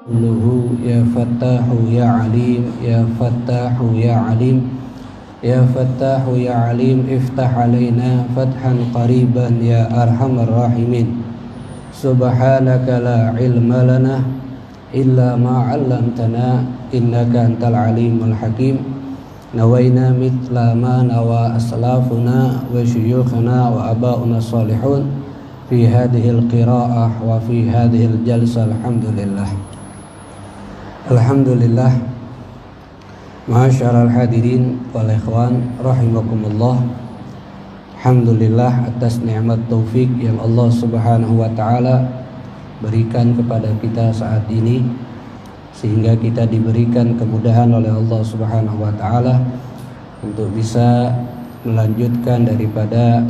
قوله يا فتاح يا عليم يا فتاح يا عليم يا فتاح يا عليم افتح علينا فتحا قريبا يا أرحم الراحمين سبحانك لا علم لنا إلا ما علمتنا إنك أنت العليم الحكيم نوينا مثل ما نوى أسلافنا وشيوخنا وأباؤنا الصالحون في هذه القراءة وفي هذه الجلسة الحمد لله. Alhamdulillah, ma'asyiral hadirin wal ikhwan rahimakumullah. Alhamdulillah atas nikmat taufik yang Allah Subhanahu wa taala berikan kepada kita saat ini, sehingga kita diberikan kemudahan oleh Allah Subhanahu wa taala untuk bisa melanjutkan daripada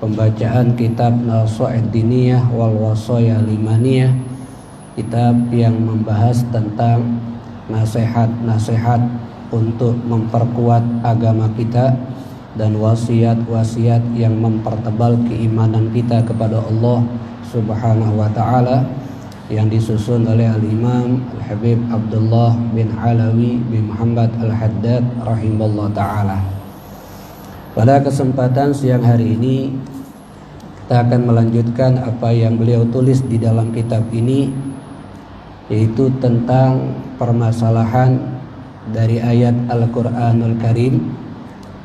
pembacaan kitab Nasaih Diniyah wal Wasaya Limaniyah, kitab yang membahas tentang nasihat-nasihat untuk memperkuat agama kita dan wasiat-wasiat yang mempertebal keimanan kita kepada Allah Subhanahu wa taala, yang disusun oleh Al-Imam Al-Habib Abdullah bin Alawi bin Muhammad Al-Haddad rahimahullah ta'ala. Pada kesempatan siang hari ini kita akan melanjutkan apa yang beliau tulis di dalam kitab ini, yaitu tentang permasalahan dari ayat Al-Quranul Karim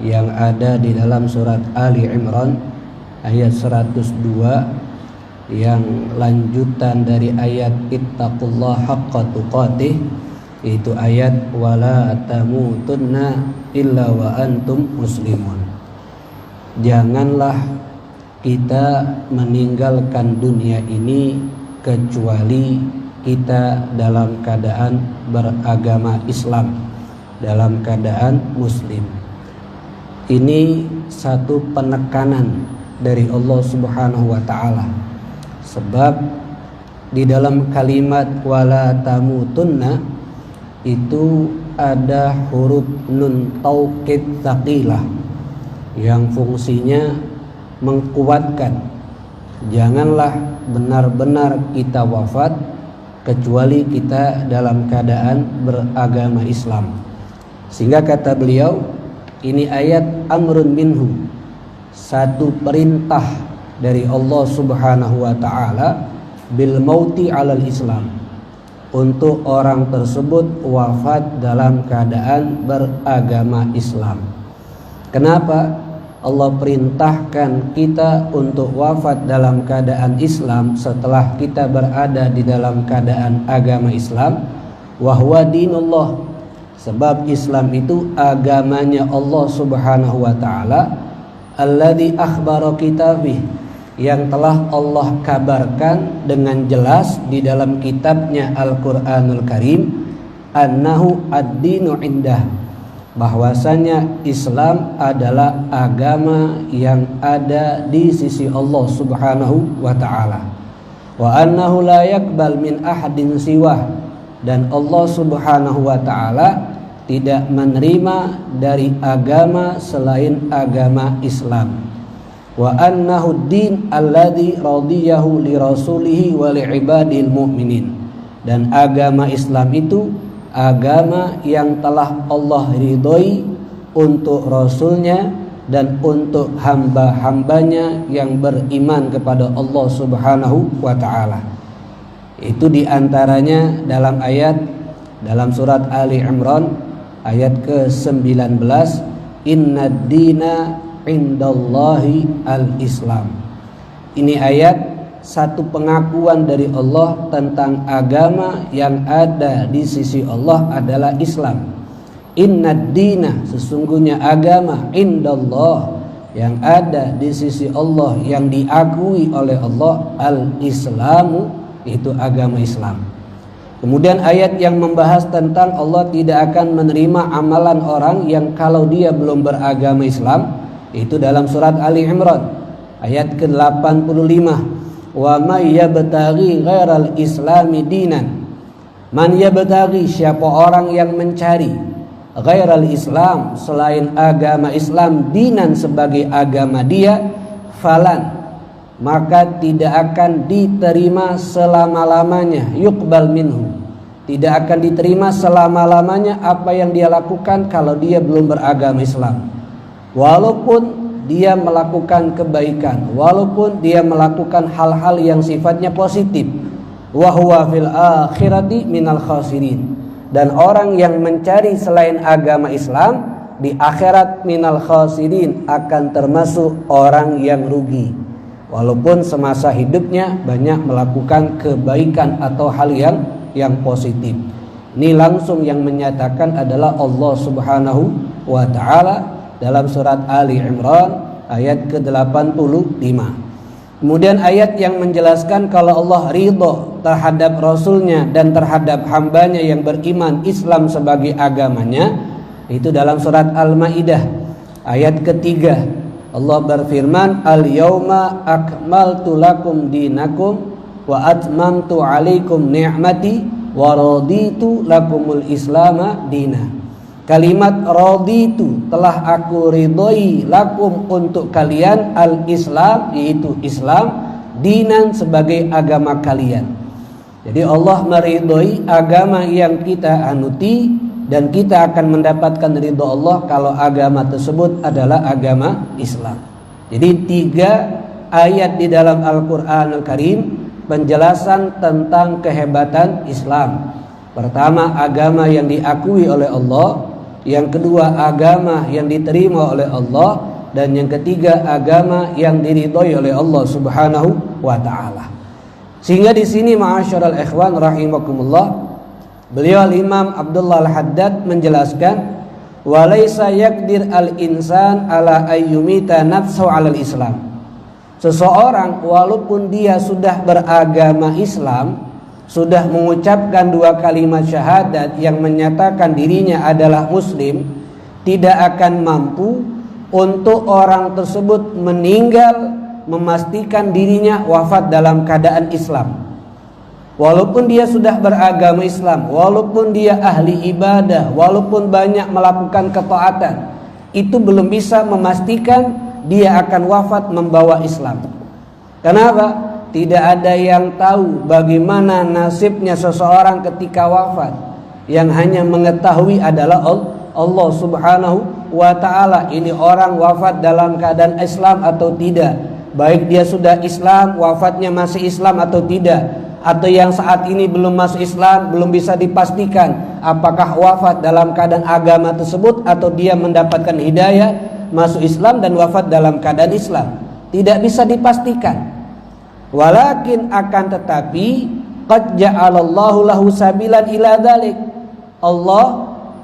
yang ada di dalam surat Ali Imran ayat 102, yang lanjutan dari ayat Ittaqullah haqqa tuqatih, yaitu ayat wala tamutunna illa wa antum muslimun. Janganlah kita meninggalkan dunia ini kecuali kita dalam keadaan beragama Islam, dalam keadaan muslim. Ini satu penekanan dari Allah Subhanahu wa taala. Sebab di dalam kalimat wala tamutunna itu ada huruf nun taukid tsaqilah yang fungsinya menguatkan. Janganlah benar-benar kita wafat kecuali kita dalam keadaan beragama Islam. Sehingga kata beliau, ini ayat amrun minhu, satu perintah dari Allah Subhanahu wa taala bil mauti alal Islam, untuk orang tersebut wafat dalam keadaan beragama Islam. Kenapa Allah perintahkan kita untuk wafat dalam keadaan Islam setelah kita berada di dalam keadaan agama Islam? Wahwa dinullah, sebab Islam itu agamanya Allah Subhanahu wa taala, alladzi akhbara kitabih, yang telah Allah kabarkan dengan jelas di dalam kitabnya Al-Quranul Karim, annahu ad-dinu indah, bahwasanya Islam adalah agama yang ada di sisi Allah Subhanahu wa taala. Wa annahu la yaqbal min ahadin siwah, dan Allah Subhanahu wa taala tidak menerima dari agama selain agama Islam. Wa annahu ad-din alladzi radiyahu li rasulihi wa li ibadil mu'minin, dan agama Islam itu agama yang telah Allah ridhoi untuk Rasulnya dan untuk hamba-hambanya yang beriman kepada Allah Subhanahu wa ta'ala. Itu diantaranya dalam ayat dalam surat Ali Imran ayat ke-19, Inna dina indallahi al-Islam. Ini ayat satu pengakuan dari Allah tentang agama yang ada di sisi Allah adalah Islam. Inna dina, sesungguhnya agama, indallah, yang ada di sisi Allah, yang diakui oleh Allah, al-Islamu, itu agama Islam. Kemudian ayat yang membahas tentang Allah tidak akan menerima amalan orang yang kalau dia belum beragama Islam, itu dalam surat Ali Imran ayat ke-85. Wa may yabtaghi ghairal islami dinan, man yabtaghi, siapa orang yang mencari ghairal Islam, selain agama Islam, dinan, sebagai agama dia, falan, maka tidak akan diterima selama-lamanya, yuqbal minhu, tidak akan diterima selama-lamanya apa yang dia lakukan kalau dia belum beragama Islam. Walaupun dia melakukan kebaikan, walaupun dia melakukan hal-hal yang sifatnya positif, wa huwa fil akhirati minal khasirin. Dan orang yang mencari selain agama Islam di akhirat minal khasirin, akan termasuk orang yang rugi. Walaupun semasa hidupnya banyak melakukan kebaikan atau hal yang positif. Ini langsung yang menyatakan adalah Allah Subhanahu wa ta'ala dalam surat Ali Imran ayat ke-85. Kemudian ayat yang menjelaskan kalau Allah ridho terhadap Rasulnya dan terhadap hambanya yang beriman Islam sebagai agamanya, itu dalam surat Al-Maidah ayat ketiga. Allah berfirman, al-yauma akmaltu lakum dinakum wa atmamtu alaikum ni'mati wa raditu lakumul islama dina. Kalimat raditu, telah aku ridhoi, lakum untuk kalian, al-Islam, yaitu Islam, dinan sebagai agama kalian. Jadi Allah meridhoi agama yang kita anuti, dan kita akan mendapatkan ridho Allah kalau agama tersebut adalah agama Islam. Jadi 3 ayat di dalam Al-Quran Al-Karim penjelasan tentang kehebatan Islam. Pertama, agama yang diakui oleh Allah. Yang kedua, agama yang diterima oleh Allah. Dan yang ketiga, agama yang diridhoi oleh Allah Subhanahu wa ta'ala. Sehingga di sini ma'asyiral ikhwan rahimakumullah, beliau Imam Abdullah Al-Haddad menjelaskan, walaysa yakdir al-insan ala ayyumita nafsu alal Islam. Seseorang walaupun dia sudah beragama Islam, sudah mengucapkan 2 kalimat syahadat yang menyatakan dirinya adalah muslim, tidak akan mampu untuk orang tersebut meninggal memastikan dirinya wafat dalam keadaan Islam. Walaupun dia sudah beragama Islam, walaupun dia ahli ibadah, walaupun banyak melakukan ketaatan, itu belum bisa memastikan dia akan wafat membawa Islam. Kenapa? Tidak ada yang tahu bagaimana nasibnya seseorang ketika wafat. Yang hanya mengetahui adalah Allah Subhanahu wa ta'ala. Ini orang wafat dalam keadaan Islam atau tidak, baik dia sudah Islam, wafatnya masih Islam atau tidak, atau yang saat ini belum masuk Islam, belum bisa dipastikan apakah wafat dalam keadaan agama tersebut atau dia mendapatkan hidayah masuk Islam dan wafat dalam keadaan Islam. Tidak bisa dipastikan. Walakin akan tetapi qad ja'alallahu lahu sabilan ila dzalik. Allah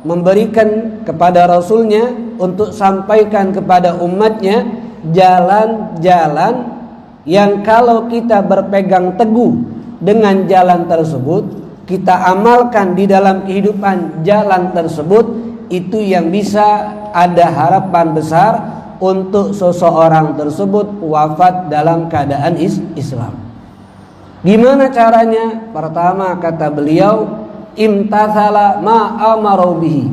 memberikan kepada Rasulnya untuk sampaikan kepada umatnya jalan-jalan yang kalau kita berpegang teguh dengan jalan tersebut, kita amalkan di dalam kehidupan jalan tersebut, itu yang bisa ada harapan besar untuk seseorang tersebut wafat dalam keadaan Islam. Gimana caranya? Pertama, kata beliau, imtathala ma amaru bihi.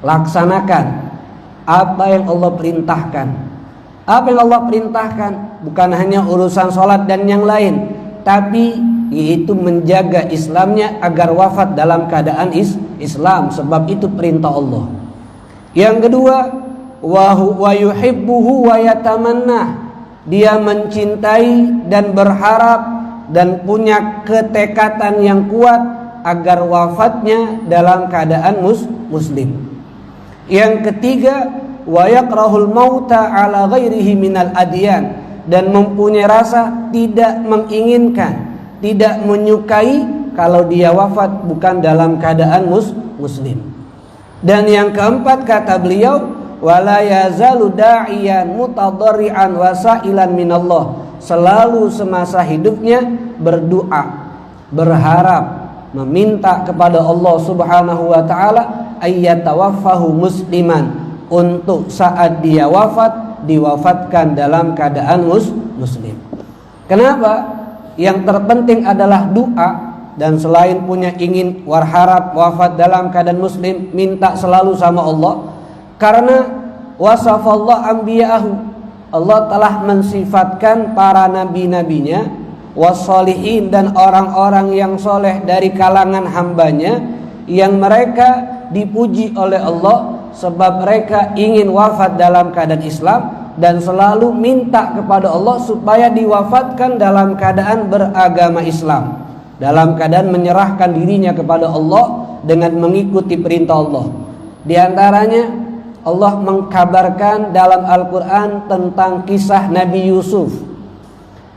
Laksanakan apa yang Allah perintahkan. Apa yang Allah perintahkan bukan hanya urusan sholat dan yang lain, tapi yaitu menjaga Islamnya agar wafat dalam keadaan Islam, sebab itu perintah Allah. Yang kedua, wa yuhibbuhu wa yatamanna, dia mencintai dan berharap dan punya ketekatan yang kuat agar wafatnya dalam keadaan muslim. Yang ketiga, wa yakrahul mauta ala ghairihi minal adyan, dan mempunyai rasa tidak menginginkan, tidak menyukai kalau dia wafat bukan dalam keadaan muslim. Dan yang keempat, kata beliau, wala yazalu da'iyan mutadarrian wasailan minallah, selalu semasa hidupnya berdoa, berharap, meminta kepada Allah Subhanahu wa ta'ala ayyatawaffahu musliman, untuk saat dia wafat diwafatkan dalam keadaan muslim. Kenapa? Yang terpenting adalah doa. Dan selain punya ingin berharap wafat dalam keadaan muslim, minta selalu sama Allah. Karena wasafallah anbiya'ahu, Allah telah mensifatkan para nabi-nabinya, wassalihin, dan orang-orang yang soleh dari kalangan hambanya, yang mereka dipuji oleh Allah sebab mereka ingin wafat dalam keadaan Islam dan selalu minta kepada Allah supaya diwafatkan dalam keadaan beragama Islam, dalam keadaan menyerahkan dirinya kepada Allah dengan mengikuti perintah Allah. Di antaranya Allah mengkabarkan dalam Al-Quran tentang kisah Nabi Yusuf.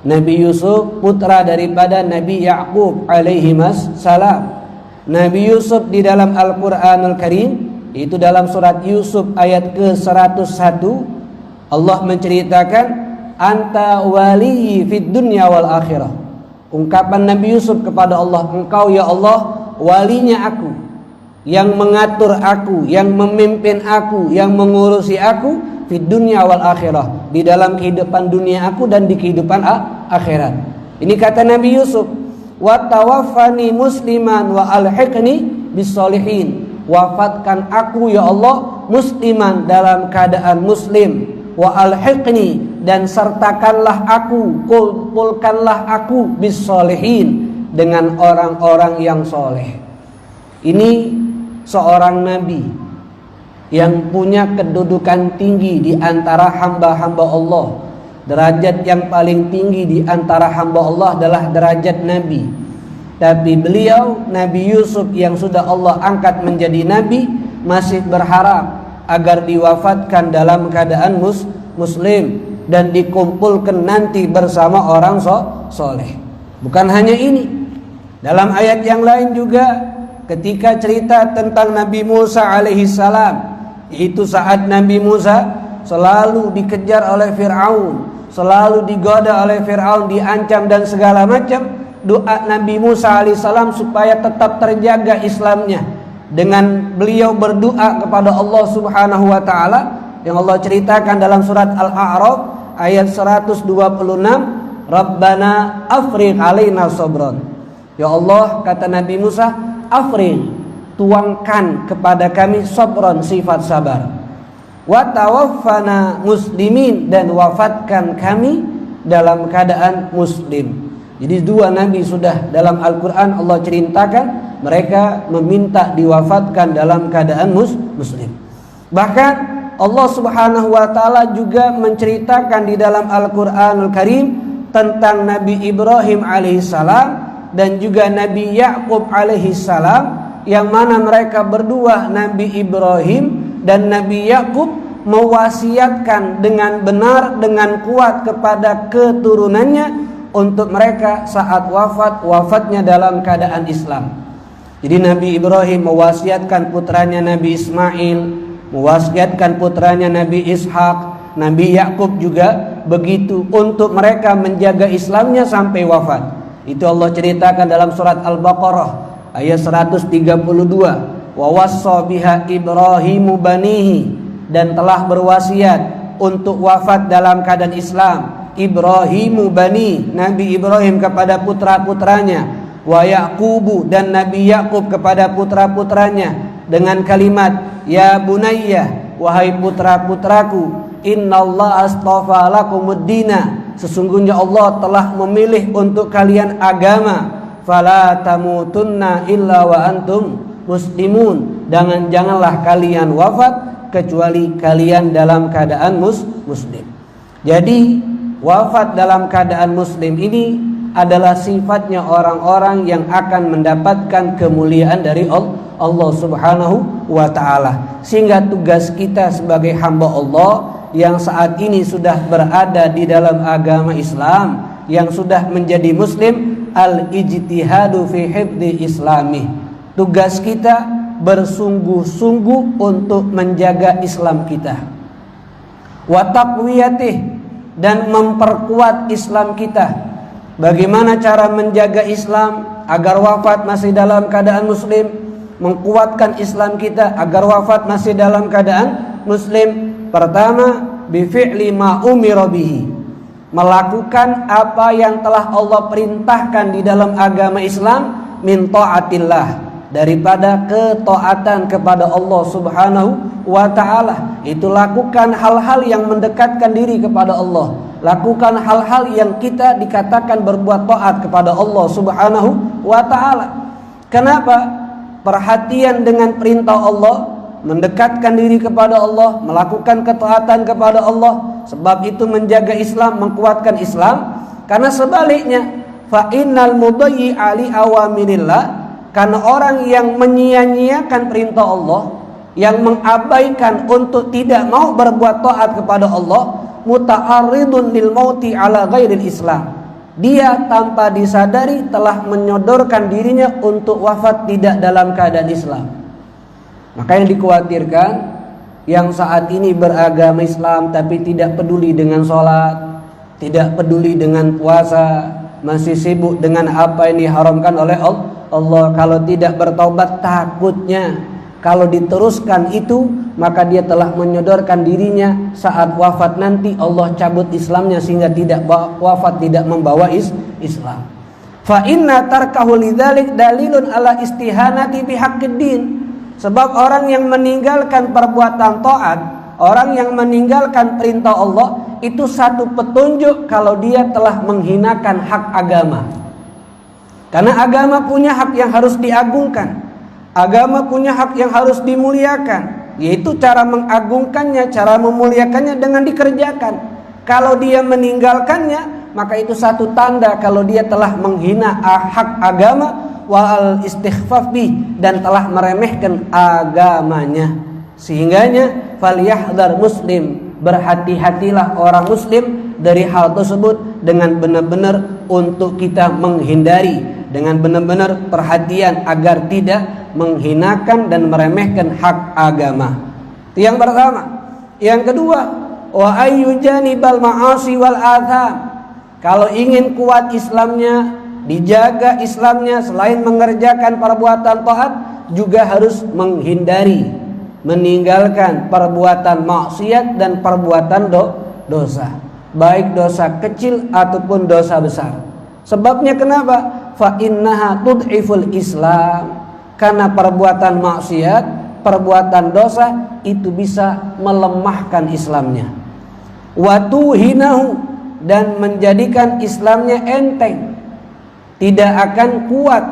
Nabi Yusuf putra daripada Nabi Ya'qub alaihimas salam. Nabi Yusuf di dalam Al-Quranul Karim, itu dalam surat Yusuf ayat ke-101, Allah menceritakan anta waliyi fid dunya wal akhirah. Ungkapan Nabi Yusuf kepada Allah, engkau ya Allah walinya aku, yang mengatur aku, yang memimpin aku, yang mengurusi aku fid dunya wal akhirah, di dalam kehidupan dunia aku dan di kehidupan akhirat. Ini kata Nabi Yusuf, wa tawaffani musliman wa alhiqni bis-sholihin. Wafatkan aku ya Allah musliman, dalam keadaan muslim, wa alhiqni, dan sertakanlah aku, kumpulkanlah aku bis-sholihin, dengan orang-orang yang soleh. Ini seorang nabi yang punya kedudukan tinggi di antara hamba-hamba Allah. Derajat yang paling tinggi di antara hamba Allah adalah derajat nabi. Tapi beliau, Nabi Yusuf yang sudah Allah angkat menjadi nabi, masih berharap agar diwafatkan dalam keadaan muslim dan dikumpulkan nanti bersama orang soleh. Bukan hanya ini, dalam ayat yang lain juga ketika cerita tentang Nabi Musa alaihissalam, yaitu saat Nabi Musa selalu dikejar oleh Fir'aun, selalu digoda oleh Fir'aun, diancam dan segala macam. Doa Nabi Musa alaihissalam supaya tetap terjaga Islamnya, dengan beliau berdoa kepada Allah subhanahu wa ta'ala, yang Allah ceritakan dalam surat Al-A'raf ayat 126, Rabbana afrigh alaina sabran. Ya Allah, kata Nabi Musa, afrigh, tuangkan kepada kami sabran, sifat sabar, wa tawaffana muslimin, dan wafatkan kami dalam keadaan muslim. Jadi dua nabi sudah dalam Al-Quran Allah ceritakan mereka meminta diwafatkan dalam keadaan muslim. Bahkan Allah subhanahu wa ta'ala juga menceritakan di dalam Al-Quranul Karim tentang Nabi Ibrahim alaihissalam dan juga Nabi Ya'qub alaihissalam, yang mana mereka berdua, Nabi Ibrahim dan Nabi Ya'qub, mewasiatkan dengan benar, dengan kuat kepada keturunannya untuk mereka saat wafatnya dalam keadaan Islam. Jadi Nabi Ibrahim mewasiatkan putranya Nabi Ismail, mewasiatkan putranya Nabi Ishak, Nabi Ya'qub juga begitu, untuk mereka menjaga Islamnya sampai wafat. Itu Allah ceritakan dalam surat Al-Baqarah ayat 132, wa wassa biha Ibrahimu banihi, dan telah berwasiat untuk wafat dalam keadaan Islam Ibrahimu bani, Nabi Ibrahim kepada putra-putranya, wa Yaqubu, dan Nabi Yaqub kepada putra-putranya, dengan kalimat ya bunayya, wahai putra-putraku, innallaha astafa lakumuddina, sesungguhnya Allah telah memilih untuk kalian agama, fala tamutunna illa wa antum muslimun, janganlah kalian wafat kecuali kalian dalam keadaan muslim. Jadi wafat dalam keadaan muslim ini adalah sifatnya orang-orang yang akan mendapatkan kemuliaan dari Allah subhanahu wa ta'ala. Sehingga tugas kita sebagai hamba Allah yang saat ini sudah berada di dalam agama Islam, yang sudah menjadi muslim, al-ijtihadu fi hifdzi islami. Tugas kita bersungguh-sungguh untuk menjaga Islam kita, wa taqwiyatih, dan memperkuat Islam kita. Bagaimana cara menjaga Islam agar wafat masih dalam keadaan muslim, menguatkan Islam kita agar wafat masih dalam keadaan muslim? Pertama, bifi'li ma umira bihi, melakukan apa yang telah Allah perintahkan di dalam agama Islam, min ta'atillah, daripada ketaatan kepada Allah Subhanahu wa ta'ala. Itu lakukan hal-hal yang mendekatkan diri kepada Allah. Lakukan hal-hal yang kita dikatakan berbuat taat kepada Allah Subhanahu wa ta'ala. Kenapa? Perhatian dengan perintah Allah, mendekatkan diri kepada Allah, melakukan ketaatan kepada Allah. Sebab itu menjaga Islam, mengkuatkan Islam. Karena sebaliknya, fa innal mudayyi'a li awamirillah, karena orang yang menyia-nyiakan perintah Allah, yang mengabaikan untuk tidak mau berbuat taat kepada Allah, muta'arridun lil mauti ala ghairil Islam. Dia tanpa disadari telah menyodorkan dirinya untuk wafat tidak dalam keadaan Islam. Maka yang dikhawatirkan, yang saat ini beragama Islam tapi tidak peduli dengan sholat, tidak peduli dengan puasa, masih sibuk dengan apa yang diharamkan oleh Allah. Kalau tidak bertaubat, takutnya kalau diteruskan itu, maka dia telah menyodorkan dirinya saat wafat nanti Allah cabut Islamnya sehingga tidak wafat, tidak membawa Islam. Fa inna tarkahu lidzalik dalilun ala istihanati bihaqiddin. Sebab orang yang meninggalkan perbuatan taat, orang yang meninggalkan perintah Allah, itu satu petunjuk kalau dia telah menghinakan hak agama. Karena agama punya hak yang harus diagungkan. Agama punya hak yang harus dimuliakan, yaitu cara mengagungkannya, cara memuliakannya dengan dikerjakan. Kalau dia meninggalkannya, maka itu satu tanda kalau dia telah menghina hak agama wal istighfaf bih, dan telah meremehkan agamanya. Sehingganya falyahdhar muslim, berhati-hatilah orang muslim dari hal tersebut dengan benar-benar untuk kita menghindari, dengan benar-benar perhatian agar tidak menghinakan dan meremehkan hak agama. Itu yang pertama. Yang kedua, wa ayyujanibal ma'asi wal atham. Kalau ingin kuat Islamnya, dijaga Islamnya, selain mengerjakan perbuatan taat, juga harus menghindari, meninggalkan perbuatan maksiat dan perbuatan dosa, baik dosa kecil ataupun dosa besar. Sebabnya kenapa? Fa innaha tud'iful Islam. Karena perbuatan maksiat, perbuatan dosa itu bisa melemahkan Islamnya. Wa tuhinahu, dan menjadikan Islamnya enteng, tidak akan kuat.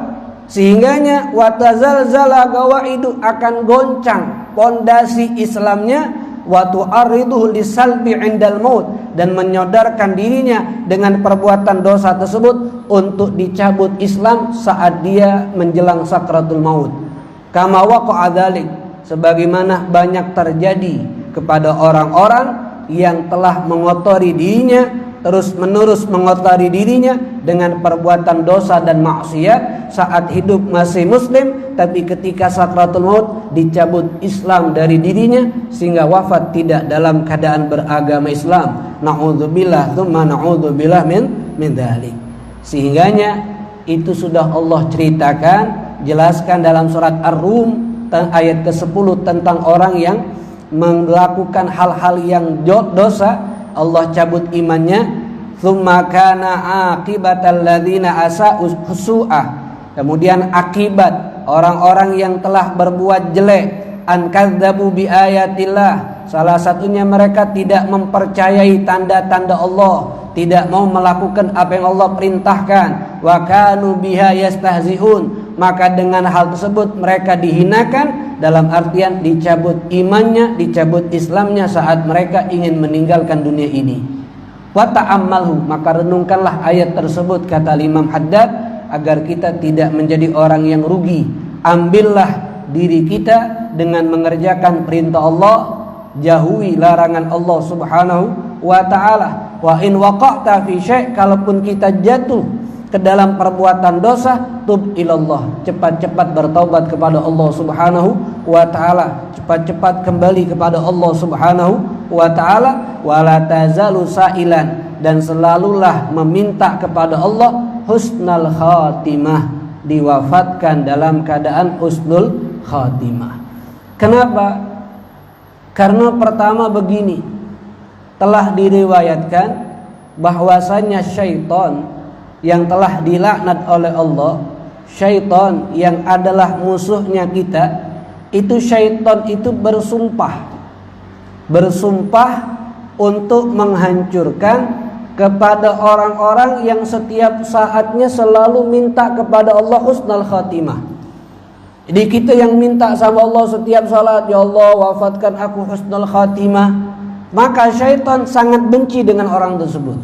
Sehingganya wa tazalzala gawaidu, akan goncang pondasi Islamnya. Wa tu'arriduhu lisalbi indal maut, dan menyodorkan dirinya dengan perbuatan dosa tersebut untuk dicabut Islam saat dia menjelang sakratul maut. Kama waqa'a dzalik, sebagaimana banyak terjadi kepada orang-orang yang telah mengotori dirinya, terus-menerus mengotori dirinya dengan perbuatan dosa dan maksiat saat hidup masih muslim, tapi ketika sakratul maut dicabut Islam dari dirinya sehingga wafat tidak dalam keadaan beragama Islam. Na'udzubillah tsumma na'udzubillah min dzalik. Sehingganya itu sudah Allah ceritakan, jelaskan dalam surat Ar-Rum ayat ke-10 tentang orang yang melakukan hal-hal yang dosa, Allah cabut imannya. Tsumma kana aqibatal ladzina asa'u su'ah. Kemudian akibat orang-orang yang telah berbuat jelek, an kadzdzabu bi ayatillah. Salah satunya mereka tidak mempercayai tanda-tanda Allah, tidak mau melakukan apa yang Allah perintahkan. Wa kanu biha yastahzi'un. Maka dengan hal tersebut mereka dihinakan, dalam artian dicabut imannya, dicabut Islamnya saat mereka ingin meninggalkan dunia ini. Wa ta'ammalhu, maka renungkanlah ayat tersebut, kata Imam Haddad, agar kita tidak menjadi orang yang rugi. Ambillah diri kita dengan mengerjakan perintah Allah, jauhi larangan Allah Subhanahu wa ta'ala. Wa in waqa'ta fi syai', kalaupun kita jatuh ke dalam perbuatan dosa, tub ilallah, cepat-cepat bertaubat kepada Allah Subhanahu wa ta'ala, cepat-cepat kembali kepada Allah Subhanahu wa ta'ala. Wala tazalu sa'ilan, dan selalulah meminta kepada Allah husnul khatimah, diwafatkan dalam keadaan husnul khatimah. Kenapa? Karena pertama begini, telah diriwayatkan bahwasanya syaitan yang telah dilaknat oleh Allah syaitan yang adalah musuhnya kita, itu syaitan itu bersumpah untuk menghancurkan kepada orang-orang yang setiap saatnya selalu minta kepada Allah husnul khatimah. Jadi kita yang minta sama Allah setiap salat, ya Allah wafatkan aku husnul khatimah, maka syaitan sangat benci dengan orang tersebut.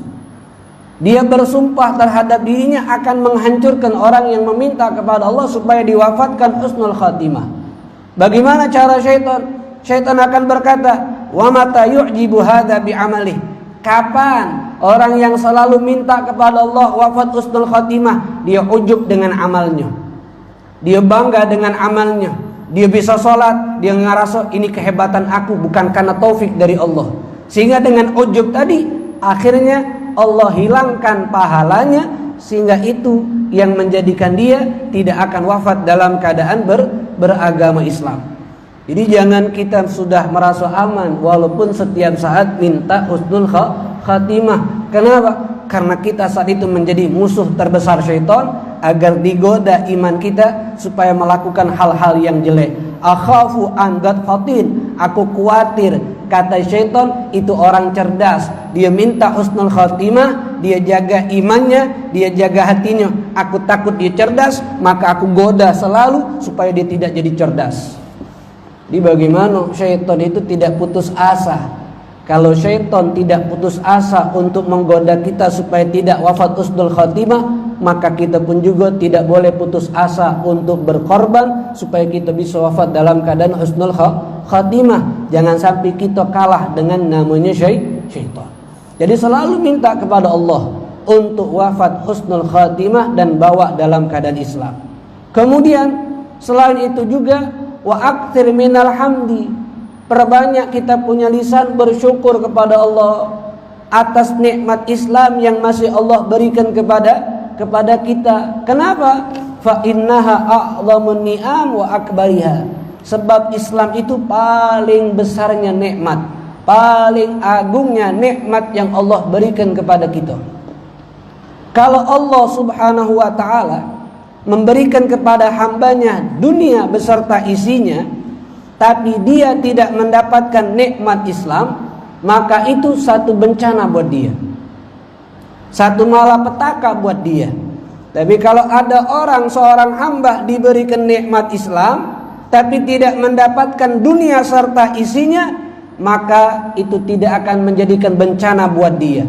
Dia bersumpah terhadap dirinya akan menghancurkan orang yang meminta kepada Allah supaya diwafatkan husnul khatimah. Bagaimana cara syaitan? Syaitan akan berkata, wa mata yu'jibu hadza bi'amalih. Kapan orang yang selalu minta kepada Allah wafat husnul khatimah, dia ujub dengan amalnya, dia bangga dengan amalnya, dia bisa sholat, dia ngerasa ini kehebatan aku bukan karena taufik dari Allah, sehingga dengan ujub tadi akhirnya Allah hilangkan pahalanya, sehingga itu yang menjadikan dia tidak akan wafat dalam keadaan beragama Islam. Jadi jangan kita sudah merasa aman walaupun setiap saat minta husnul khatimah. Kenapa? Karena kita saat itu menjadi musuh terbesar syaitan agar digoda iman kita supaya melakukan hal-hal yang jelek. Akhafu an fatin, aku khawatir, kata syaitan, itu orang cerdas. Dia minta husnul khatimah, dia jaga imannya, dia jaga hatinya. Aku takut dia cerdas, maka aku goda selalu supaya dia tidak jadi cerdas. Di bagaimana syaitan itu tidak putus asa. Kalau syaitan tidak putus asa untuk menggoda kita supaya tidak wafat husnul khatimah, maka kita pun juga tidak boleh putus asa untuk berkorban supaya kita bisa wafat dalam keadaan husnul khatimah. Jangan sampai kita kalah dengan namanya syaitan. Jadi selalu minta kepada Allah untuk wafat husnul khatimah dan bawa dalam keadaan Islam. Kemudian selain itu juga wa aktsir minal hamdi, perbanyak kita punya lisan bersyukur kepada Allah atas nikmat Islam yang masih Allah berikan kepada kita. Kenapa? Fa innaha a'dhamun ni'am wa akbariha. Sebab Islam itu paling besarnya nikmat, paling agungnya nikmat yang Allah berikan kepada kita. Kalau Allah Subhanahu wa ta'ala memberikan kepada hambanya dunia beserta isinya, tapi dia tidak mendapatkan nikmat Islam, maka itu satu bencana buat dia, satu malapetaka buat dia. Tapi kalau ada seorang hamba diberikan nikmat Islam, tapi tidak mendapatkan dunia serta isinya, maka itu tidak akan menjadikan bencana buat dia.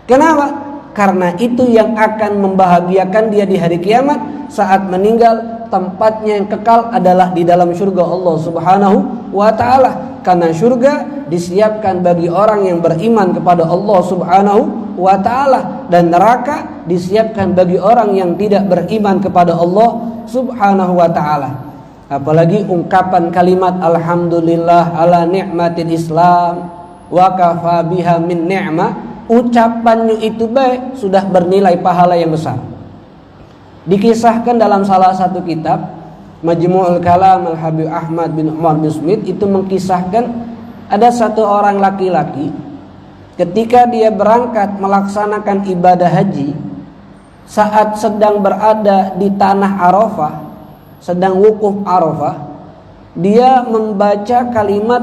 Kenapa? Karena itu yang akan membahagiakan dia di hari kiamat. Saat meninggal, tempatnya yang kekal adalah di dalam surga Allah Subhanahu wa ta'ala. Karena surga disiapkan bagi orang yang beriman kepada Allah Subhanahu wa ta'ala, dan neraka disiapkan bagi orang yang tidak beriman kepada Allah Subhanahu wa ta'ala. Apalagi ungkapan kalimat alhamdulillah ala ni'matil Islam wa kafa biha min ni'mah, ucapannya itu baik, sudah bernilai pahala yang besar. Dikisahkan dalam salah satu kitab Majmu'ul Kalam Al-Habib Ahmad bin Umar bin Smith, itu mengkisahkan ada satu orang laki-laki ketika dia berangkat melaksanakan ibadah haji, saat sedang berada di tanah Arafah, sedang wukuf Arafah, dia membaca kalimat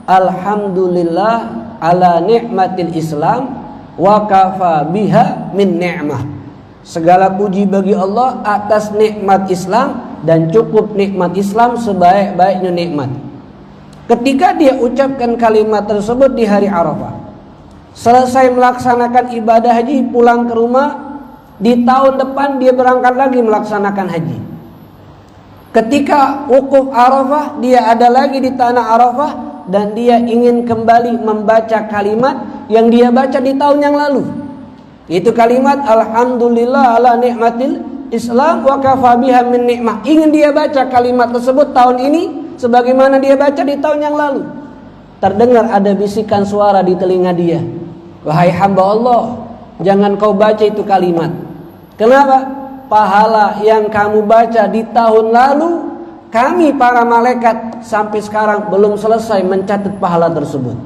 alhamdulillah ala ni'matil Islam wa kafa biha min ni'mah. Segala puji bagi Allah atas nikmat Islam, dan cukup nikmat Islam sebaik-baiknya nikmat. Ketika dia ucapkan kalimat tersebut di hari Arafah, selesai melaksanakan ibadah haji, pulang ke rumah, di tahun depan dia berangkat lagi melaksanakan haji. Ketika wukuf Arafah, dia ada lagi di tanah Arafah, dan dia ingin kembali membaca kalimat yang dia baca di tahun yang lalu. Itu kalimat alhamdulillah ala ni'matil Islam wa kafa biha min ni'mah. Ingin dia baca kalimat tersebut tahun ini sebagaimana dia baca di tahun yang lalu. Terdengar ada bisikan suara di telinga dia, wahai hamba Allah, jangan kau baca itu kalimat. Kenapa? Pahala yang kamu baca di tahun lalu, kami para malaikat sampai sekarang belum selesai mencatat pahala tersebut.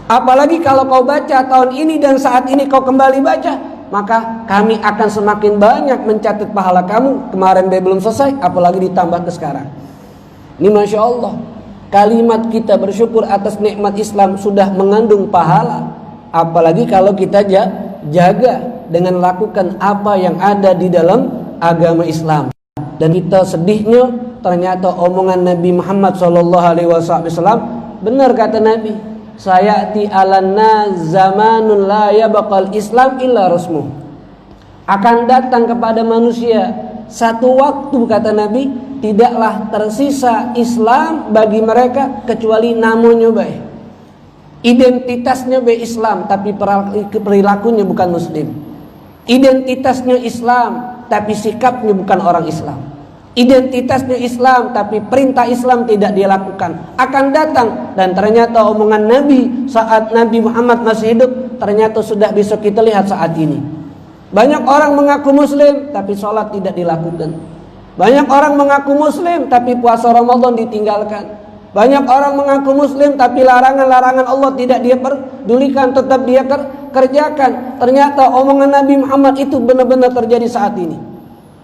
Apalagi kalau kau baca tahun ini dan saat ini kau kembali baca, maka kami akan semakin banyak mencatat pahala kamu. Kemarin dia belum selesai, apalagi ditambah ke sekarang. Ini Masya Allah, kalimat kita bersyukur atas nikmat Islam sudah mengandung pahala. Apalagi kalau kita jaga dengan lakukan apa yang ada di dalam agama Islam. Dan kita sedihnya, ternyata omongan Nabi Muhammad SAW benar, kata Nabi, sayati alanna zamanun la yabqal Islam illa rasmuh. Akan datang kepada manusia satu waktu, kata Nabi, tidaklah tersisa Islam bagi mereka kecuali namanya baik, identitasnya baik Islam, tapi perilakunya bukan Muslim. Identitasnya Islam, tapi sikapnya bukan orang Islam. Identitasnya Islam, tapi perintah Islam tidak dia lakukan. Akan datang, dan ternyata omongan Nabi saat Nabi Muhammad masih hidup ternyata sudah bisa kita lihat saat ini. Banyak orang mengaku Muslim tapi sholat tidak dilakukan. Banyak orang mengaku Muslim tapi puasa Ramadan ditinggalkan. Banyak orang mengaku Muslim tapi larangan-larangan Allah tidak dia pedulikan, tetap dia kerjakan. Ternyata omongan Nabi Muhammad itu benar-benar terjadi saat ini.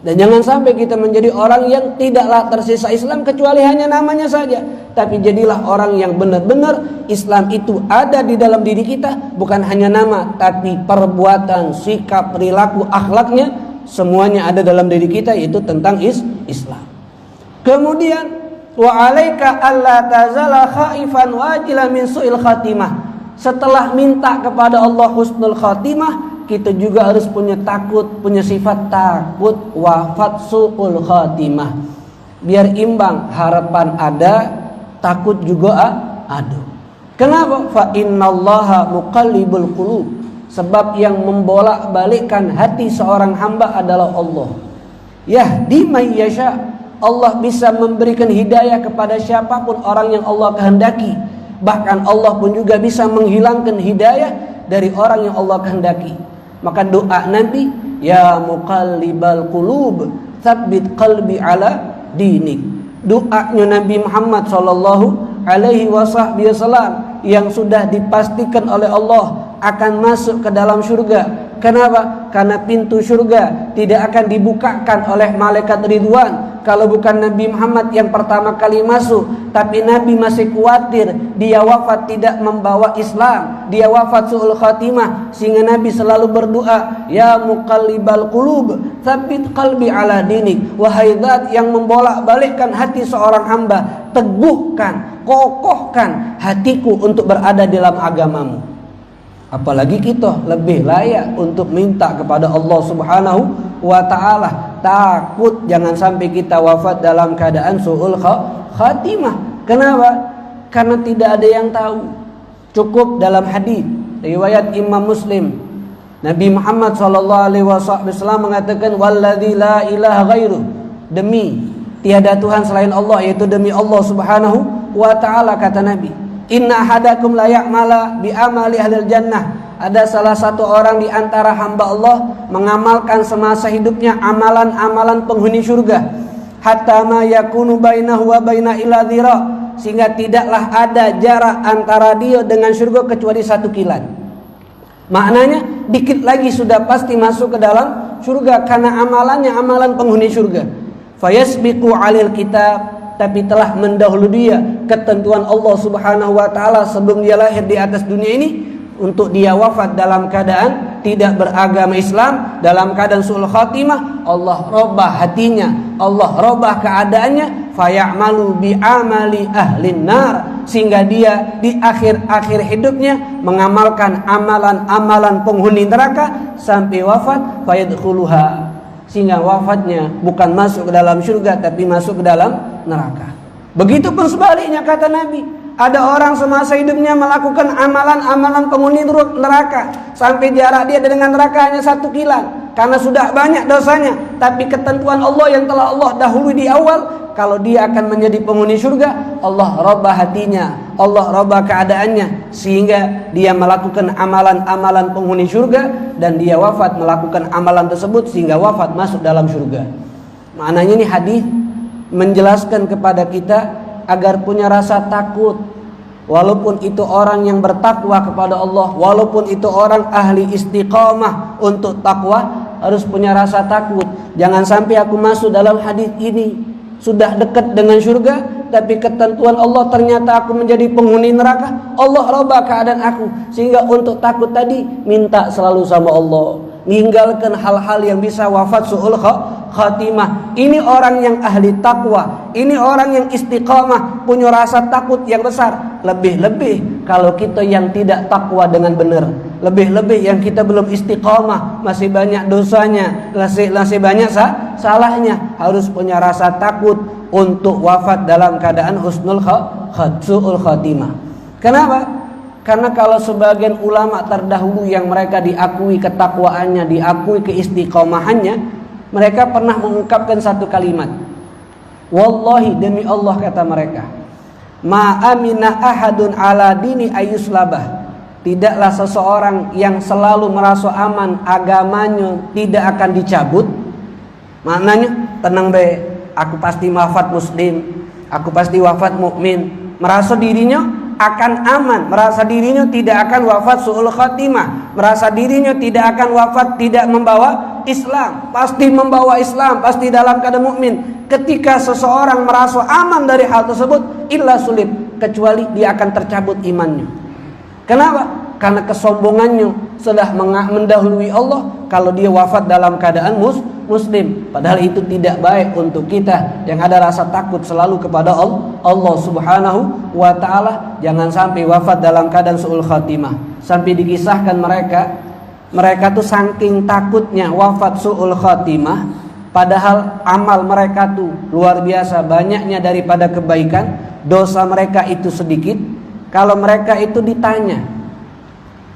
Dan jangan sampai kita menjadi orang yang tidaklah tersisa Islam kecuali hanya namanya saja. Tapi jadilah orang yang benar-benar Islam itu ada di dalam diri kita, bukan hanya nama, tapi perbuatan, sikap, perilaku, akhlaknya, semuanya ada dalam diri kita, yaitu tentang Islam. Kemudian wa alaika alla tazala khaifan wajilan min su'il khatimah. Setelah minta kepada Allah husnul khatimah, kita juga harus punya takut, punya sifat takut wafat su'ul khatimah. Biar imbang, harapan ada, takut juga ada. Kenapa? Fa innallaha muqallibul qulub. Sebab yang membolak-balikkan hati seorang hamba adalah Allah. Yahdi may yasha. Allah bisa memberikan hidayah kepada siapapun orang yang Allah kehendaki. Bahkan Allah pun juga bisa menghilangkan hidayah dari orang yang Allah kehendaki. Maka doa Nabi, ya muqallibal qulub, tsabbit qalbi ala dinik. Doanya Nabi Muhammad SAW yang sudah dipastikan oleh Allah akan masuk ke dalam surga. Kenapa? Karena pintu surga tidak akan dibukakan oleh malaikat Ridwan kalau bukan Nabi Muhammad yang pertama kali masuk. Tapi Nabi masih khawatir dia wafat tidak membawa Islam, dia wafat su'ul khatimah, sehingga Nabi selalu berdoa, ya muqallibal qulub, tsabbit qalbi ala dinik. Wahai zat yang membolak-balikkan hati seorang hamba, teguhkan, kokohkan hatiku untuk berada dalam agamamu. Apalagi kita lebih layak untuk minta kepada Allah Subhanahu wa ta'ala. Takut jangan sampai kita wafat dalam keadaan su'ul khatimah. Kenapa? Karena tidak ada yang tahu. Cukup dalam hadis riwayat Imam Muslim, Nabi Muhammad SAW mengatakan, walladzi la ilaha ghairu, demi tiada Tuhan selain Allah, yaitu demi Allah Subhanahu wa ta'ala, kata Nabi, inna ahadakum la ya'mala bi amali ahlil jannah. Ada salah satu orang di antara hamba Allah mengamalkan semasa hidupnya amalan-amalan penghuni surga, hatta ma yakunu bainahu wa baina illa dhira, sehingga tidaklah ada jarak antara dia dengan surga kecuali 1 kilan. Maknanya dikit lagi sudah pasti masuk ke dalam surga karena amalannya amalan penghuni surga. Fayasbiqu 'alil kitab, tapi telah mendahului dia ketentuan Allah Subhanahu wa ta'ala sebelum dia lahir di atas dunia ini, untuk dia wafat dalam keadaan tidak beragama Islam, dalam keadaan su'ul khatimah. Allah robah hatinya, Allah robah keadaannya, fayamalu bi'amali ahlin nar, sehingga dia di akhir-akhir hidupnya mengamalkan amalan-amalan penghuni neraka sampai wafat, fayadkhuluha, sehingga wafatnya bukan masuk ke dalam surga tapi masuk ke dalam neraka. Begitupun sebaliknya, kata Nabi, ada orang semasa hidupnya melakukan amalan-amalan penghuni neraka sampai jarak dia dengan neraka hanya 1 kilan karena sudah banyak dosanya. Tapi ketentuan Allah yang telah Allah dahului di awal, kalau dia akan menjadi penghuni surga, Allah robah hatinya, Allah robah keadaannya, sehingga dia melakukan amalan-amalan penghuni surga dan dia wafat melakukan amalan tersebut sehingga wafat masuk dalam surga. Maknanya ini hadis menjelaskan kepada kita agar punya rasa takut walaupun itu orang yang bertakwa kepada Allah, walaupun itu orang ahli istiqamah untuk takwa, harus punya rasa takut. Jangan sampai aku masuk dalam hadis ini sudah dekat dengan surga, tapi ketentuan Allah ternyata aku menjadi penghuni neraka. Allah rubah keadaan aku, sehingga untuk takut tadi minta selalu sama Allah, meninggalkan hal-hal yang bisa wafat su'ul khatimah. Ini orang yang ahli takwa, ini orang yang istiqamah, punya rasa takut yang besar. Lebih-lebih kalau kita yang tidak takwa dengan benar, lebih-lebih yang kita belum istiqamah, masih banyak dosanya, masih banyak salahnya, harus punya rasa takut untuk wafat dalam keadaan su'ul khatimah. Kenapa? Karena kalau sebagian ulama terdahulu yang mereka diakui ketakwaannya, diakui keistiqomahannya, mereka pernah mengungkapkan satu kalimat. Wallahi, demi Allah kata mereka, ma amina ahadun ala dini ayuslabah. Tidaklah seseorang yang selalu merasa aman agamanya tidak akan dicabut. Maknanya tenang be, aku pasti wafat muslim, aku pasti wafat mukmin, merasa dirinya akan aman, merasa dirinya tidak akan wafat su'ul khatimah, merasa dirinya tidak akan wafat tidak membawa Islam, pasti membawa Islam, pasti dalam keadaan mukmin. Ketika seseorang merasa aman dari hal tersebut, illa sulit, kecuali dia akan tercabut imannya. Kenapa? Karena kesombongannya sudah mendahului Allah kalau dia wafat dalam keadaan muslim. Padahal itu tidak baik untuk kita yang ada rasa takut selalu kepada Allah subhanahu wa ta'ala. Jangan sampai wafat dalam keadaan su'ul khatimah. Sampai dikisahkan mereka tuh saking takutnya wafat su'ul khatimah, padahal amal mereka tuh luar biasa banyaknya daripada kebaikan, dosa mereka itu sedikit. Kalau mereka itu ditanya,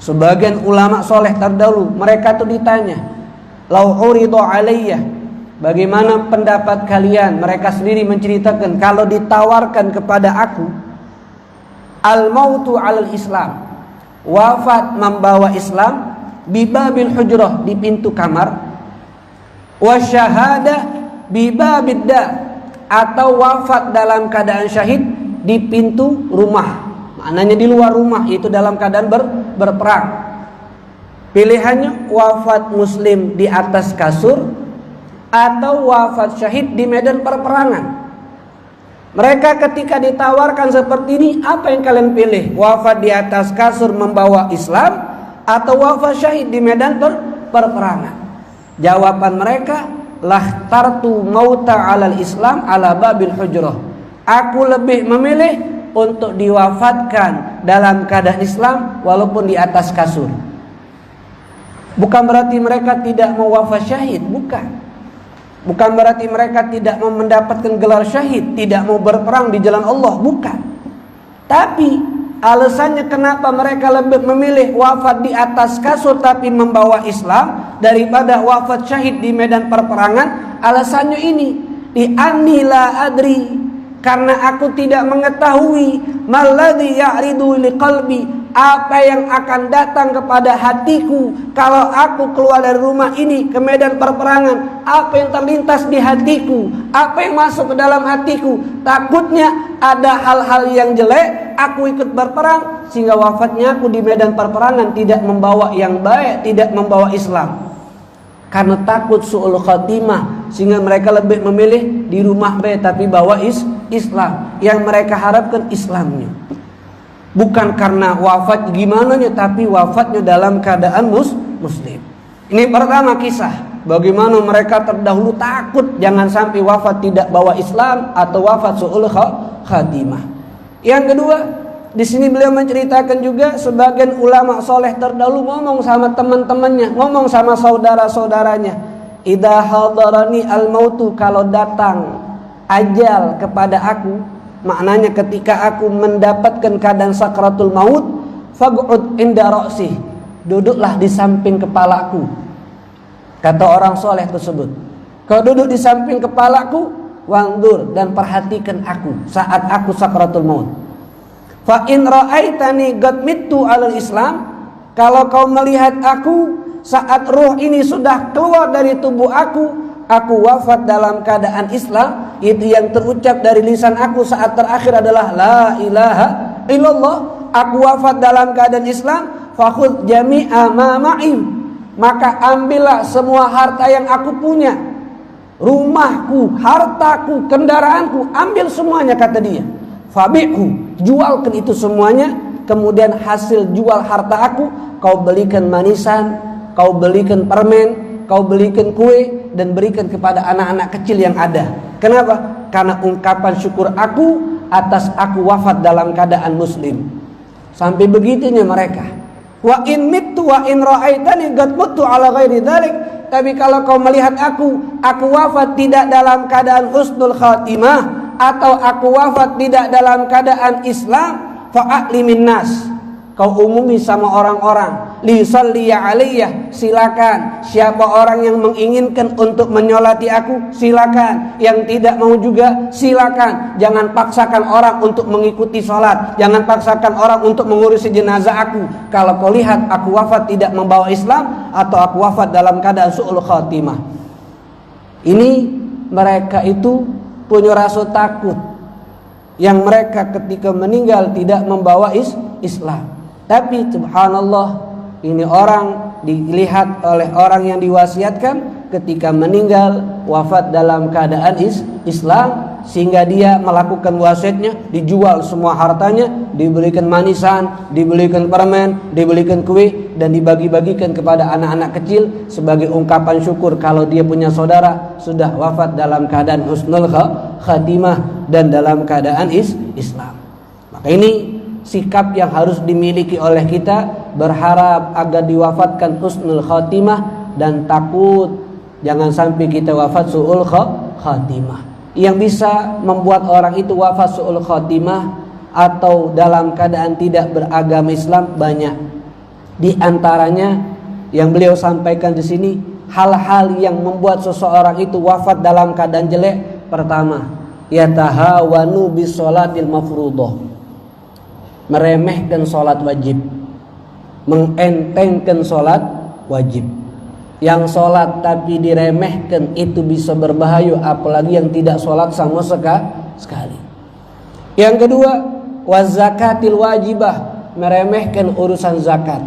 sebagian ulama soleh terdahulu, mereka tuh ditanya, lau uridu alayya, bagaimana pendapat kalian? Mereka sendiri menceritakan, kalau ditawarkan kepada aku al mautu alal Islam, wafat membawa Islam, bibabil hujrah, di pintu kamar, wasyahadah bibabid dar, atau wafat dalam keadaan syahid di pintu rumah, maknanya di luar rumah, itu dalam keadaan berperang. Pilihannya wafat muslim di atas kasur atau wafat syahid di medan perperangan. Mereka ketika ditawarkan seperti ini, apa yang kalian pilih? Wafat di atas kasur membawa Islam atau wafat syahid di medan perperangan? Jawaban mereka, lahtartu mauta alal Islam ala babil hujrah. Aku lebih memilih untuk diwafatkan dalam keadaan Islam walaupun di atas kasur. Bukan berarti mereka tidak mau wafat syahid, bukan. Bukan berarti mereka tidak mau mendapatkan gelar syahid, tidak mau berperang di jalan Allah, bukan. Tapi alasannya kenapa mereka lebih memilih wafat di atas kasur tapi membawa Islam daripada wafat syahid di medan perperangan, alasannya ini, di anni la adri, karena aku tidak mengetahui maladzi ya'ridu liqalbi, apa yang akan datang kepada hatiku kalau aku keluar dari rumah ini ke medan perperangan. Apa yang terlintas di hatiku, apa yang masuk ke dalam hatiku. Takutnya ada hal-hal yang jelek, aku ikut berperang sehingga wafatnya aku di medan perperangan tidak membawa yang baik, tidak membawa Islam. Karena takut su'ul khatimah, sehingga mereka lebih memilih di rumah baik tapi bawa Islam. Yang mereka harapkan Islamnya, bukan karena wafat gimana nya, tapi wafatnya dalam keadaan muslim. Ini pertama kisah bagaimana mereka terdahulu takut jangan sampai wafat tidak bawa Islam atau wafat su'ul khatimah. Yang kedua, di sini beliau menceritakan juga sebagian ulama soleh terdahulu ngomong sama teman-temannya, ngomong sama saudara-saudaranya, idza hadarani al-mautu, kalau datang ajal kepada aku, maknanya ketika aku mendapatkan keadaan sakratul maut, faq'ud inda ra'si, duduklah di samping kepalaku. Kata orang soleh tersebut, kau duduk di samping kepalaku, wangdur, dan perhatikan aku saat aku sakratul maut. Fa in ra'aitani qad mittu 'alal Islam, kalau kau melihat aku saat ruh ini sudah keluar dari tubuh aku wafat dalam keadaan Islam, itu yang terucap dari lisan aku saat terakhir adalah la ilaha illallah, aku wafat dalam keadaan Islam, fakhudh jami'a ma ma'i, maka ambillah semua harta yang aku punya, rumahku, hartaku, kendaraanku, ambil semuanya, kata dia. Fabi'hu, jualkan itu semuanya, kemudian hasil jual harta aku kau belikan manisan, kau belikan permen, kau belikan kue, dan berikan kepada anak-anak kecil yang ada. Kenapa? Karena ungkapan syukur aku atas aku wafat dalam keadaan muslim. Sampai begitunya mereka. Wa in mittu wa in ra'aitani qad muttu ala ghairi dzalik. Tapi kalau kau melihat aku wafat tidak dalam keadaan husnul khatimah, atau aku wafat tidak dalam keadaan Islam, fa'alimin nas, kau umumi sama orang-orang, li salliya alaiyah, silakan. Siapa orang yang menginginkan untuk menyolati aku, silakan. Yang tidak mau juga, silakan. Jangan paksakan orang untuk mengikuti sholat, jangan paksakan orang untuk mengurusi jenazah aku. Kalau kau lihat aku wafat tidak membawa Islam, atau aku wafat dalam keadaan su'ul khatimah. Ini mereka itu punya rasa takut, yang mereka ketika meninggal tidak membawa Islam. Tapi subhanallah, ini orang dilihat oleh orang yang diwasiatkan ketika meninggal wafat dalam keadaan Islam, sehingga dia melakukan wasiatnya, dijual semua hartanya, diberikan manisan, diberikan permen, diberikan kue, dan dibagi-bagikan kepada anak-anak kecil sebagai ungkapan syukur kalau dia punya saudara sudah wafat dalam keadaan husnul khatimah dan dalam keadaan Islam. Maka ini sikap yang harus dimiliki oleh kita, berharap agar diwafatkan husnul khatimah dan takut jangan sampai kita wafat su'ul khatimah. Yang bisa membuat orang itu wafat su'ul khatimah atau dalam keadaan tidak beragama Islam banyak. Di antaranya yang beliau sampaikan di sini, hal-hal yang membuat seseorang itu wafat dalam keadaan jelek. Pertama, yatahawanu bis sholatil mafruḍah, meremehkan sholat wajib, mengentengkan sholat wajib. Yang sholat tapi diremehkan itu bisa berbahaya, apalagi yang tidak sholat sama sekali. Yang kedua, wazakatil wajibah, meremehkan urusan zakat.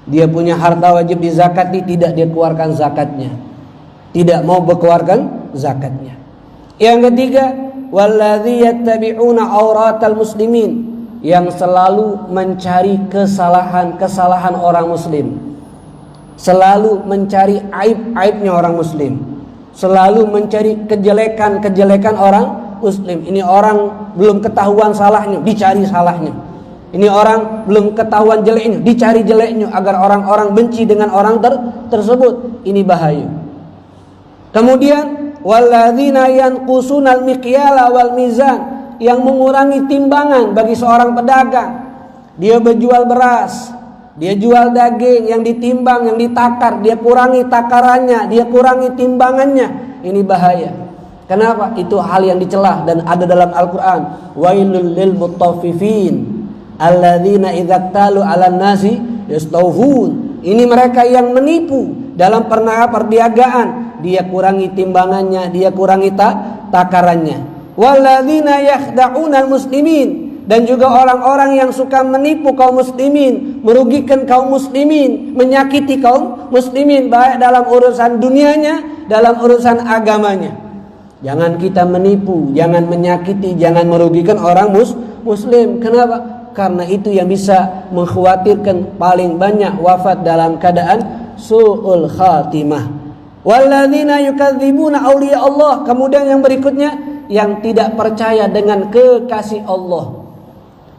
Dia punya harta wajib dizakati, tidak dia keluarkan zakatnya, tidak mau berkeluarkan zakatnya. Yang ketiga, walladzi yattabi'una auratal muslimin, yang selalu mencari kesalahan orang muslim, selalu mencari aib-aibnya orang muslim, selalu mencari kejelekan orang muslim. Ini orang belum ketahuan salahnya, dicari salahnya. Ini orang belum ketahuan jeleknya, dicari jeleknya, agar orang-orang benci dengan orang tersebut. Ini bahaya. Kemudian walladzina yanqusunal miqyala wal mizan, yang mengurangi timbangan bagi seorang pedagang. Dia berjual beras, dia jual daging yang ditimbang, yang ditakar, dia kurangi takarannya, dia kurangi timbangannya. Ini bahaya. Kenapa? Itu hal yang dicela dan ada dalam Al-Quran. Wailul lil mutaffifin alladzina idza talu 'alan nasi yastawfun. Ini mereka yang menipu dalam perniagaan, dia kurangi timbangannya, dia kurangi takarannya. Walladzina yakhda'unal muslimin, dan juga orang-orang yang suka menipu kaum muslimin, merugikan kaum muslimin, menyakiti kaum muslimin, baik dalam urusan dunianya, dalam urusan agamanya. Jangan kita menipu, jangan menyakiti, jangan merugikan orang muslim. Kenapa? Karena itu yang bisa mengkhawatirkan paling banyak wafat dalam keadaan su'ul khatimah. Walladzina yukadzibuna auliya Allah, kemudian yang berikutnya, yang tidak percaya dengan kekasih Allah,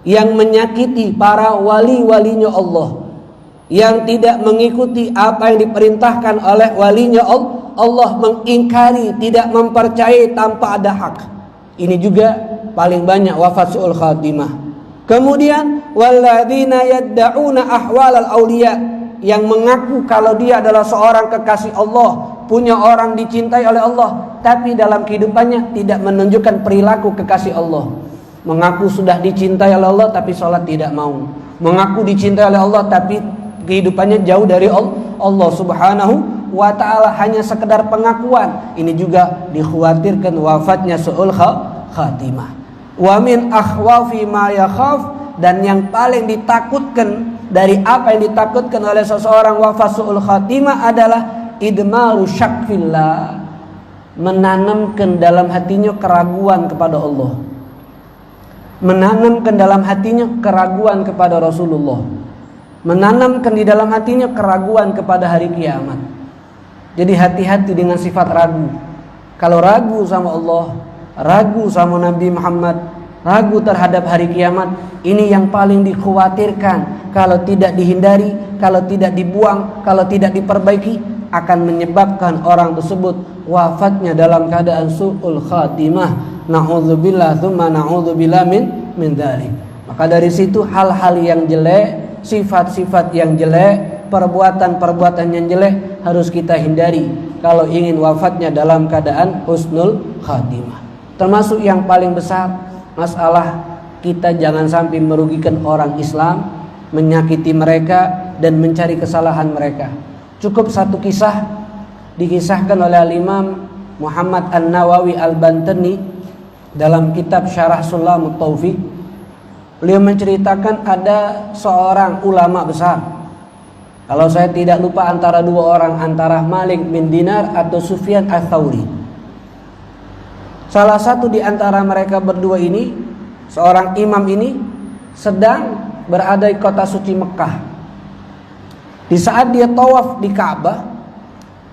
yang menyakiti para wali-walinya Allah, yang tidak mengikuti apa yang diperintahkan oleh walinya Allah, mengingkari, tidak mempercayai tanpa ada hak. Ini juga paling banyak wafat su'ul khatimah. Kemudian walladzina yadda'una ahwalal auliya, yang mengaku kalau dia adalah seorang kekasih Allah, punya orang dicintai oleh Allah, tapi dalam kehidupannya tidak menunjukkan perilaku kekasih Allah. Mengaku sudah dicintai oleh Allah tapi sholat tidak mau. Mengaku dicintai oleh Allah tapi kehidupannya jauh dari Allah subhanahu wa ta'ala, hanya sekedar pengakuan. Ini juga dikhawatirkan wafatnya su'ul khatimah. Wa min akhwafi ma yakhaf dan yang paling ditakutkan dari apa yang ditakutkan oleh seseorang wafat su'ul khatimah adalah idmaru syak fillah, menanamkan dalam hatinya keraguan kepada Allah, menanamkan dalam hatinya keraguan kepada Rasulullah, menanamkan di dalam hatinya keraguan kepada hari kiamat. Jadi hati-hati dengan sifat ragu. Kalau ragu sama Allah, ragu sama Nabi Muhammad, ragu terhadap hari kiamat, ini yang paling dikhawatirkan. Kalau tidak dihindari, kalau tidak dibuang, kalau tidak diperbaiki, akan menyebabkan orang tersebut wafatnya dalam keadaan su'ul khatimah. Na'udzubillah tsumma na'udzubillah min dzalik. Maka dari situ hal-hal yang jelek, sifat-sifat yang jelek, perbuatan-perbuatan yang jelek harus kita hindari kalau ingin wafatnya dalam keadaan husnul khatimah. Termasuk yang paling besar masalah kita jangan sampai merugikan orang Islam, menyakiti mereka dan mencari kesalahan mereka. Cukup satu kisah dikisahkan oleh Al-Imam Muhammad An-Nawawi Al-Bantani dalam kitab Syarah Sulamut Taufiq. Beliau menceritakan ada seorang ulama besar. Kalau saya tidak lupa antara dua orang, antara Malik bin Dinar atau Sufyan Ats-Tsauri. Salah satu di antara mereka berdua ini, seorang imam ini sedang berada di kota suci Mekah. Di saat dia tawaf di Ka'bah,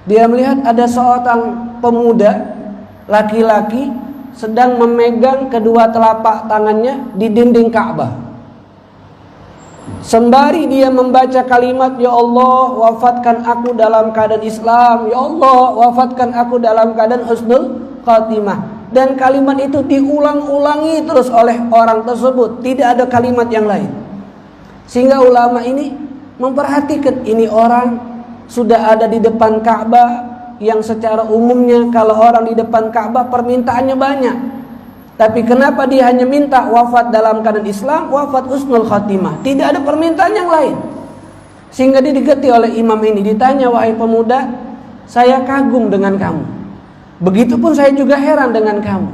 dia melihat ada seorang pemuda laki-laki sedang memegang kedua telapak tangannya di dinding Ka'bah. Sembari dia membaca kalimat, ya Allah wafatkan aku dalam keadaan Islam, ya Allah wafatkan aku dalam keadaan husnul khatimah. Dan kalimat itu diulang-ulangi terus oleh orang tersebut, tidak ada kalimat yang lain. Sehingga ulama ini memperhatikan, ini orang sudah ada di depan Ka'bah, yang secara umumnya kalau orang di depan Ka'bah permintaannya banyak. Tapi kenapa dia hanya minta wafat dalam keadaan Islam, wafat husnul khatimah, tidak ada permintaan yang lain. Sehingga dia digerti oleh imam ini, ditanya, wahai pemuda, saya kagum dengan kamu, begitupun saya juga heran dengan kamu.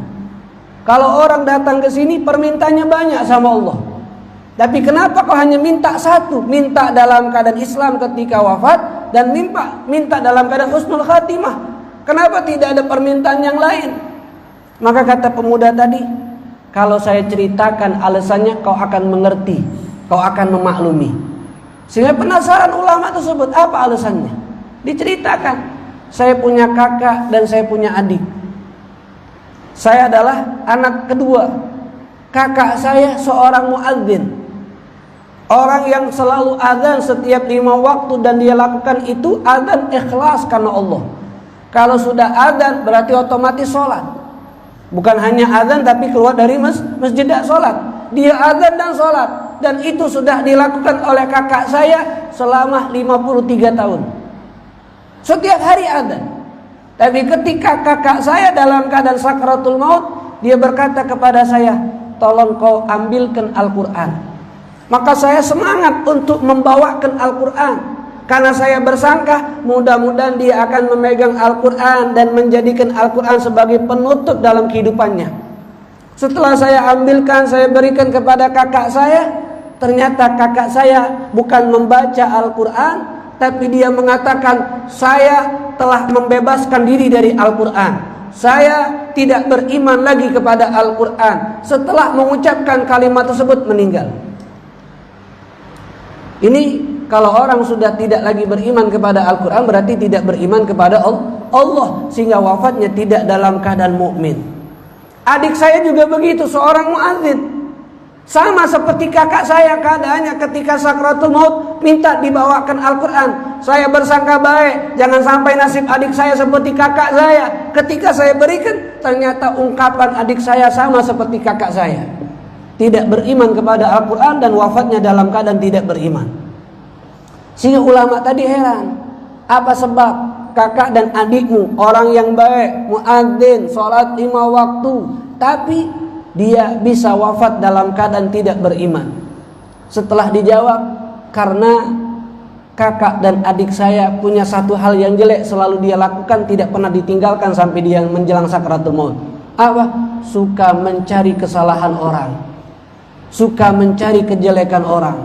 Kalau orang datang ke sini permintaannya banyak sama Allah, tapi kenapa kau hanya minta satu, minta dalam keadaan Islam ketika wafat dan minta dalam keadaan husnul khatimah? Kenapa tidak ada permintaan yang lain? Maka kata pemuda tadi, kalau saya ceritakan alasannya kau akan mengerti, kau akan memaklumi. Sehingga penasaran ulama tersebut, apa alasannya? Diceritakan, saya punya kakak dan saya punya adik. Saya adalah anak kedua. Kakak saya seorang muadzin, orang yang selalu azan setiap 5 waktu, dan dia lakukan itu azan ikhlas karena Allah. Kalau sudah azan berarti otomatis sholat. Bukan hanya azan tapi keluar dari masjid sholat. Dia azan dan sholat, dan itu sudah dilakukan oleh kakak saya selama 53 tahun. Setiap hari azan. Tapi ketika kakak saya dalam keadaan sakratul maut, dia berkata kepada saya, tolong kau ambilkan Al-Quran. Maka saya semangat untuk membawakan Al-Quran, karena saya bersangka mudah-mudahan dia akan memegang Al-Quran dan menjadikan Al-Quran sebagai penutup dalam kehidupannya. Setelah saya ambilkan, saya berikan kepada kakak saya, ternyata kakak saya bukan membaca Al-Quran, tapi dia mengatakan, saya telah membebaskan diri dari Al-Quran, saya tidak beriman lagi kepada Al-Quran. Setelah mengucapkan kalimat tersebut meninggal. Ini kalau orang sudah tidak lagi beriman kepada Al-Quran, berarti tidak beriman kepada Allah, sehingga wafatnya tidak dalam keadaan mukmin. Adik saya juga begitu, seorang muadzin, sama seperti kakak saya keadaannya ketika sakratul maut, minta dibawakan Al-Quran. Saya bersangka baik, jangan sampai nasib adik saya seperti kakak saya. Ketika saya berikan, ternyata ungkapan adik saya sama seperti kakak saya, tidak beriman kepada Al-Quran dan wafatnya dalam keadaan tidak beriman. Sehingga ulama tadi heran, apa sebab kakak dan adikmu orang yang baik, muadzin, sholat 5 waktu, tapi dia bisa wafat dalam keadaan tidak beriman? Setelah dijawab, karena kakak dan adik saya punya satu hal yang jelek selalu dia lakukan, tidak pernah ditinggalkan sampai dia menjelang sakratul maut. Apa? Suka mencari kesalahan orang. suka mencari kejelekan orang,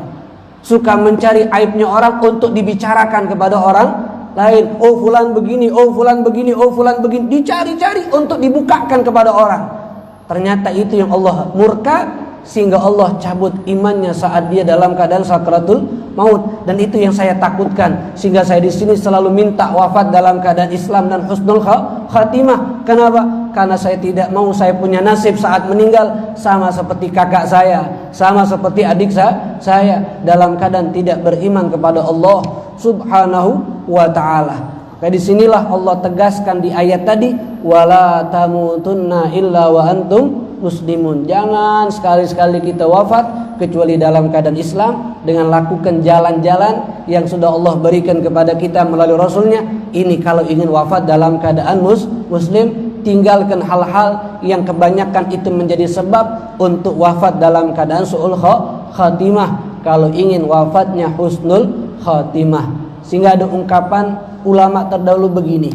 suka mencari aibnya orang untuk dibicarakan kepada orang lain. Oh fulan begini, oh fulan begini, oh fulan begini, dicari-cari untuk dibukakan kepada orang. Ternyata itu yang Allah murka, sehingga Allah cabut imannya saat dia dalam keadaan sakratul maut. Dan itu yang saya takutkan, sehingga saya di sini selalu minta wafat dalam keadaan Islam dan husnul khatimah. Kenapa? Karena saya tidak mau saya punya nasib saat meninggal sama seperti kakak saya, sama seperti adik saya, dalam keadaan tidak beriman kepada Allah Subhanahu wa ta'ala. Di sinilah Allah tegaskan di ayat tadi, wala tamutunna illa wa antum muslimun. Jangan sekali-sekali kita wafat kecuali dalam keadaan Islam, dengan lakukan jalan-jalan yang sudah Allah berikan kepada kita melalui Rasulnya. Ini kalau ingin wafat dalam keadaan muslim. Tinggalkan hal-hal yang kebanyakan itu menjadi sebab untuk wafat dalam keadaan su'ul khatimah, kalau ingin wafatnya husnul khatimah. Sehingga ada ungkapan ulama terdahulu begini,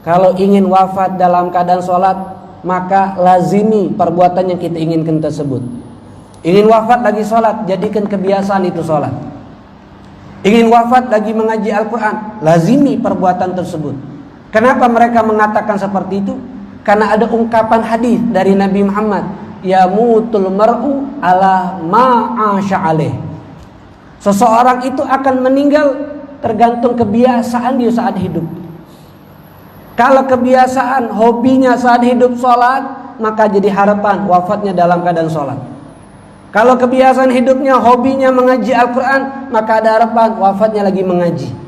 kalau ingin wafat dalam keadaan sholat, maka lazimi perbuatan yang kita inginkan tersebut. Ingin wafat lagi sholat, jadikan kebiasaan itu sholat. Ingin wafat lagi mengaji Al-Quran, lazimi perbuatan tersebut. Kenapa mereka mengatakan seperti itu? Karena ada ungkapan hadis dari Nabi Muhammad, yamutul mar'u ala ma'asha alaih. Seseorang itu akan meninggal tergantung kebiasaan dia saat hidup. Kalau kebiasaan hobinya saat hidup sholat, maka jadi harapan wafatnya dalam keadaan sholat. Kalau kebiasaan hidupnya hobinya mengaji Al-Quran, maka ada harapan wafatnya lagi mengaji.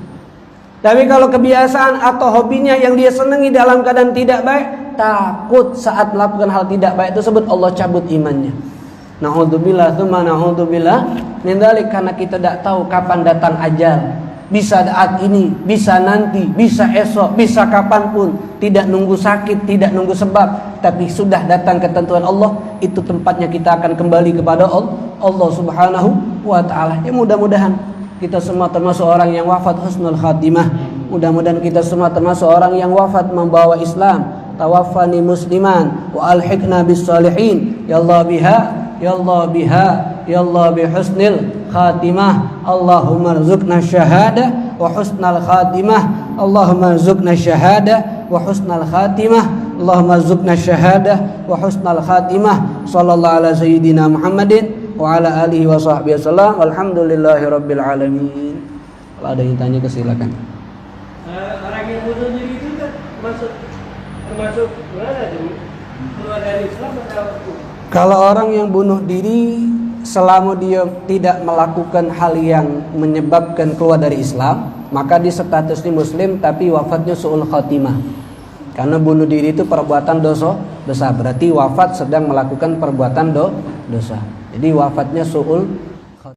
Tapi kalau kebiasaan atau hobinya yang dia senangi dalam keadaan tidak baik, takut saat melakukan hal tidak baik tersebut Allah cabut imannya. Na'udzubillah tsumma na'udzubillah min dzalik. Karena kita tidak tahu kapan datang ajal. Bisa saat ini, bisa nanti, bisa esok, bisa kapanpun. Tidak nunggu sakit, tidak nunggu sebab, tapi sudah datang ketentuan Allah. Itu tempatnya kita akan kembali kepada Allah Subhanahu wa ta'ala. Ya mudah-mudahan kita semua termasuk orang yang wafat husnul khatimah. Mudah-mudahan kita semua termasuk orang yang wafat membawa Islam. Tawaffani musliman wa alhiqna bis salihin. Ya Allah biha, ya Allah biha, ya Allah bi husnil khatimah. Allahumma rzuqna syahadah wa husnal khatimah. Allahumma rzuqna syahadah wa husnal khatimah. Allahumma rzuqna syahadah wa husnal khatimah. Sallallahu ala sayyidina Muhammadin wa ala alihi wa sahbihi wasallam. Alhamdulillahi rabbil alamin. Kalau ada yang tanya silakan. Orang yang bunuh diri itu kan termasuk keluar dari Islam atau? Kalau orang yang bunuh diri selama dia tidak melakukan hal yang menyebabkan keluar dari Islam, maka dia statusnya muslim tapi wafatnya su'ul khatimah. Karena bunuh diri itu perbuatan dosa, berarti wafat sedang melakukan perbuatan dosa. Jadi wafatnya su'ul